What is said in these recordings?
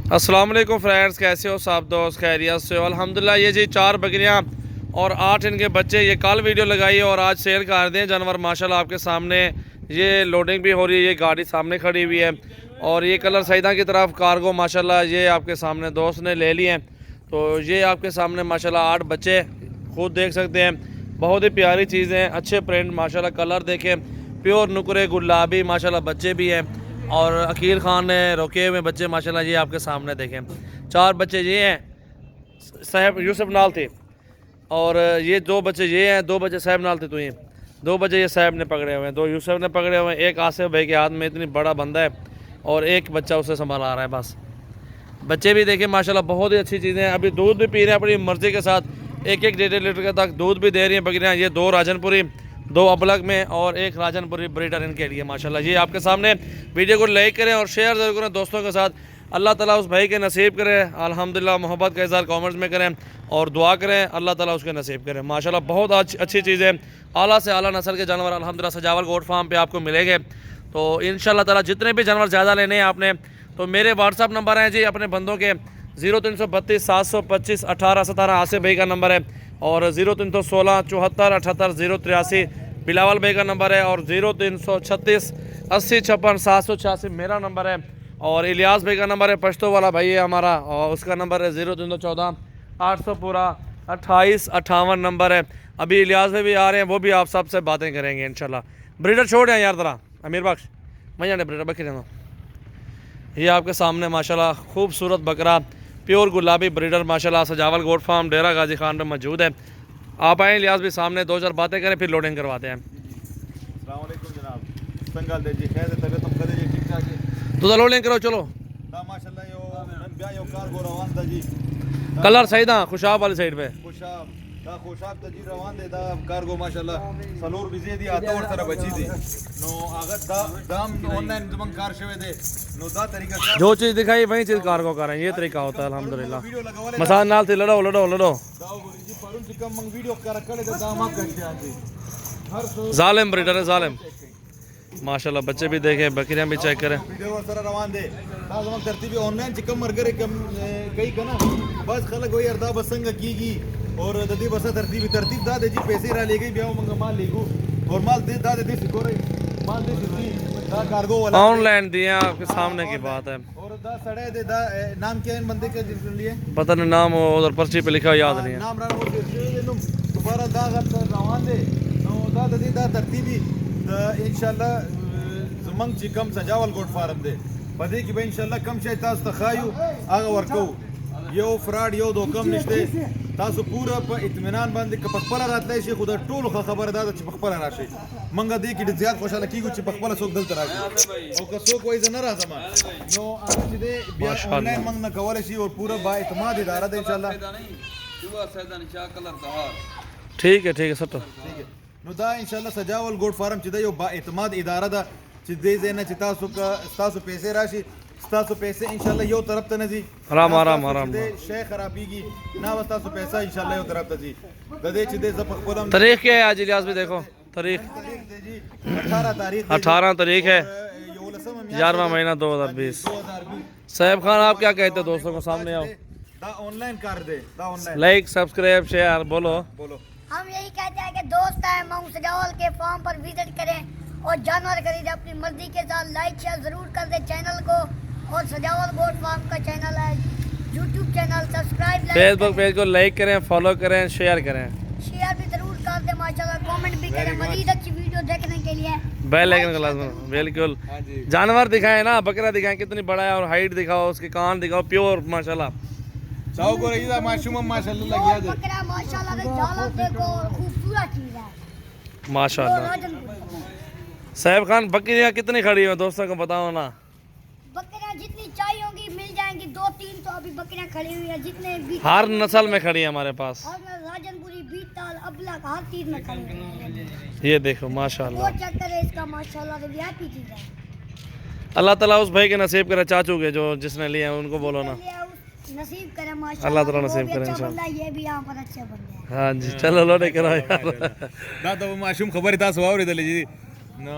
अस्सलाम वालेकुम फ्रेंड्स, कैसे हो सब दोस्त? खैरियत से हो? अल्हम्दुलिल्लाह। ये जी 4 बकरियां और 8 इनके बच्चे, ये कल वीडियो लगाई और आज सेल कर दें जानवर माशाल्लाह आपके सामने। ये लोडिंग भी हो रही है, ये गाड़ी सामने खड़ी हुई है और ये कलर सईदा की तरफ कार्गो माशाल्लाह ये आपके सामने दोस्त ने ले लिए हैं। तो ये आपके सामने माशाल्लाह 8 बच्चे खुद देख सकते हैं। बहुत ही प्यारी चीज़ें, अच्छे प्रिंट माशाल्लाह, कलर देखें, प्योर नुकरे गुलाबी माशाल्लाह बच्चे भी हैं। और अकील खान ने रोके हुए बच्चे माशाल्लाह ये आपके सामने देखें। 4 बच्चे ये हैं, साहब यूसुफ नाल थे, और ये 2 बच्चे ये हैं, 2 बच्चे साहब नाल थे। तो ये 2 बच्चे ये साहब ने पकड़े हुए हैं, 2 यूसुफ ने पकड़े हुए हैं। एक आसिफ भाई के हाथ में इतनी बड़ा बंदा है और एक बच्चा उसे संभाला रहा है बस। बच्चे भी देखें माशाल्लाह, बहुत ही अच्छी चीज़ें हैं। अभी दूध भी पी रहे हैं अपनी मर्ज़ी के साथ, 1-1 1.5 लीटर तक दूध भी दे रही हैं बकरियाँ। ये 2 राजनपुरी, 2 अबलग में और 1 राजनपुरी ब्रीडर इनके लिए माशाल्लाह। ये आपके सामने। वीडियो को लाइक करें और शेयर ज़रूर करें दोस्तों के साथ। अल्लाह ताला उस भाई के नसीब करे, अल्हम्दुलिल्लाह। मोहब्बत का इज़हार कमेंट्स में करें और दुआ करें, अल्लाह ताला उसके नसीब करें माशाल्लाह। बहुत अच्छी चीज़ है, आला से आला नस्ल के जानवर अल्हम्दुलिल्लाह सजावल गोट फार्म पे आपको मिलेंगे। तो इंशाल्लाह ताला जितने भी जानवर ज़्यादा लेने हैं आपने, तो मेरे व्हाट्सअप नंबर हैं जी अपने बंदों के 0332 725 1817 आसिफ भाई का नंबर है, और 0316 74 78 083 बिलावल भाई का नंबर है, और 0336 80 56 786 मेरा नंबर है, और इलियास भाई का नंबर है, पश्तो वाला भाई है हमारा, और उसका नंबर है 0314 800 पूरा 28 58 नंबर है। अभी इलियास भाई भी आ रहे हैं, वो भी आप सबसे बातें करेंगे इंशाल्लाह। ब्रीडर छोड़ हैं यार ज़रा, अमीर बख्श मैं जाने ब्रीडर बकरी ना। ये आपके सामने माशाल्लाह खूबसूरत बकरा, प्योर गुलाबी ब्रीडर माशाल्लाह सजावल गोट फार्म डेरा गाजी खान में मौजूद है। आप आए इलियास भी सामने, 2-4 बातें करें फिर लोडिंग करवाते हैं। अस्सलाम वालेकुम जनाब, संगाल दे जी, खैर तबीयत हम कदे जी ठीक ठाक है तो लोडिंग करो चलो। दा माशाल्लाह यो नंगा यो कार्गो रवान दा जी, कलर सही था खुशाब वाली साइड पे। खुशाब दा खुशाब दा जी रवान दे दा कार्गो माशाल्लाह सलोर बिजे दी आता और तरह बची दी नो आगत दा दाम ऑनलाइन जमन कार शवे दे नो दा तरीका का जो चीज़ दिखाई वही चीज़ कार्गो कर रहे हैं, ये तरीका होता है अल्हम्दुलिल्लाह। मसान नाल थी लड़ो लड़ो लड़ो दाओ जी परुन चिकम मंग वीडियो कर कले दा दाम आप करते हैं जी हर सो जालिम ब्रीडर है जालिम माशाल्लाह। बच्चे भी देखें, बकरियां भी चेक करें। वीडियो और तरह रवान दे दा जमन तरतीब ऑनलाइन चिकम मरगर कम कई कना बस खलक वही अर्दा बसंग कीगी और ददी बसा तरतीब दा दे जी पैसे रा ले गई ब्याह मंग माल लेगू और माल दे दा दे सिकोरे माल दे सिद्धि दा कार्गो वाला ऑनलाइन दिया आपके सामने की बात है। और दा सड़े दे दा नाम क्या है इन बंदे के जिसके लिए पता नहीं नाम उधर पर्ची पे लिखा याद नहीं है। नाम राना वो दे नुम दोबारा दा गत रवान दे नो दा ददी दा तरतीबी इंशाल्लाह जमंग चिकम सजावल गोट फार्म दे बदे की भाई इंशाल्लाह कम शे तास तखायु आगा वर्को यो फ्रॉड यो दो कम निश्ते तासु पूरा प इत्मीनान बांधे क पखपला रातले शे खुदा टोल खबरदार च पखपला राशे मंगा दे की ज्यादा खुशाला की गुच पखपला सोक दल तराशे ओ क सोक वई जना राजमा नो आज दे बिया ऑनलाइन मंग न कवले शी और पूरा बा इत्मीनान इदारा दे इंशाल्लाह ठीक है सटो ठीक है नो दा इंशाल्लाह सजावल गोट फार्म चिदा यो बा इत्मीनान इदारा दा चिदे जेना चिता सुक पैसे राशि स्तासु पैसे इंशाल्लाह यो तरफ तना जी आराम आराम आराम शे खराबी की ना वस्तासु पैसा इंशाल्लाह यो तरफ ता जी गदे चिदे ज पखपलम तारीख क्या है आज इलियास भी देखो तारीख दे जी 18 तारीख 18 तारीख है, यो लसम 11वां महीना 2020। 2020 साहब खान आप क्या कहते हैं दोस्तों को सामने आओ। दा ऑनलाइन कर दे दा ऑनलाइन लाइक सब्सक्राइब शेयर बोलो। हम यही कहते हैं कि दोस्त आए माउंट सजावल के फार्म पर विजिट करें और जानवर खरीदे अपनी मर्जी के साथ। लाइक शेयर जरूर कर दे चैनल को, और सजावल गोट फार्म का चैनल है, YouTube channel subscribe, Facebook page को लाइक करें, फॉलो करें, शेयर करें, शेयर भी जरूर कर दे माशाल्लाह। कमेंट भी करें मजीद अच्छी वीडियो देखने के लिए। बेल आइकन को लाजमी बिल्कुल। जानवर दिखाएं ना, बकरा दिखाएं कितनी बड़ा है, और हाइट दिखाओ, उसके कान दिखाओ, प्योर माशाल्लाह। चाओ को रही दा माशूम माशाल्लाह लग गया दे बकरा माशाल्लाह से जाला देखो और खूबसूरत चीज है माशाल्लाह। साहब खान बकरियां कितनी खड़ी हैं दोस्तों को बताओ ना। बकरियां जितनी चाहिए होंगी मिल जाएंगी, 2-3 तो अभी बकरियां खड़ी हुई है जितने भी हर नस्ल में खड़ी है हमारे पास। और राजनपुरी, बीताल, अबलग हर चीज में खड़ी हुई है। ये देखो माशाल्लाह, वो चक्कर है इसका माशाल्लाह से वीआईपी चीज है। अल्लाह ताला उस भाई के नसीब करे, चाचू के जो जिसने लिए हैं उनको बोलो ना, नसीब करे माशाल्लाह। अल्लाह ताला नसीब करे अच्छा इंशाल्लाह। बंदा, ये भी यहाँ पर अच्छे बंदे हैं। हाँ जी चलो लोडे करो यार। दा तो माशूम खबर था सवार इधर जी नो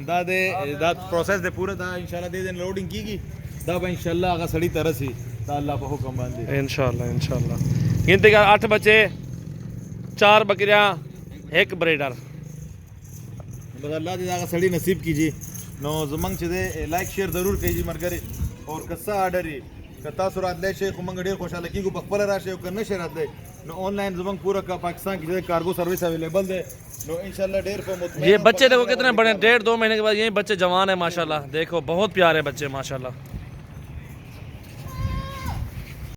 दा दे दा प्रोसेस दे पूरा दा इंशाल्लाह दे लोडिंग की दा बा इंशाल्लाह आगा सड़ी तरसी दा अल्लाह पे हुक्म बांधे इंशाल्लाह गिनती कर 8 बच्चे 4 बकरियां 1 ब्रीडर बस अल्लाह दे आगा सड़ी नसीब कीजिए नो जमंग चे दे लाइक शेयर जरूर कीजिए मरगरे और कस्सा ऑर्डर कता सुरात ले शेख उमंग ढेर खुशाल की को बखपल राशे करने शरात ले नो ऑनलाइन जमंग पूरा का पाकिस्तान की कार्गो सर्विस अवेलेबल है नो इंशाल्लाह ढेर पे मुतमईन ये बच्चे देखो कितने बड़े 1.5-2 महीने के बाद यही बच्चे जवान है माशाल्लाह देखो बहुत प्यारे बच्चे माशाल्लाह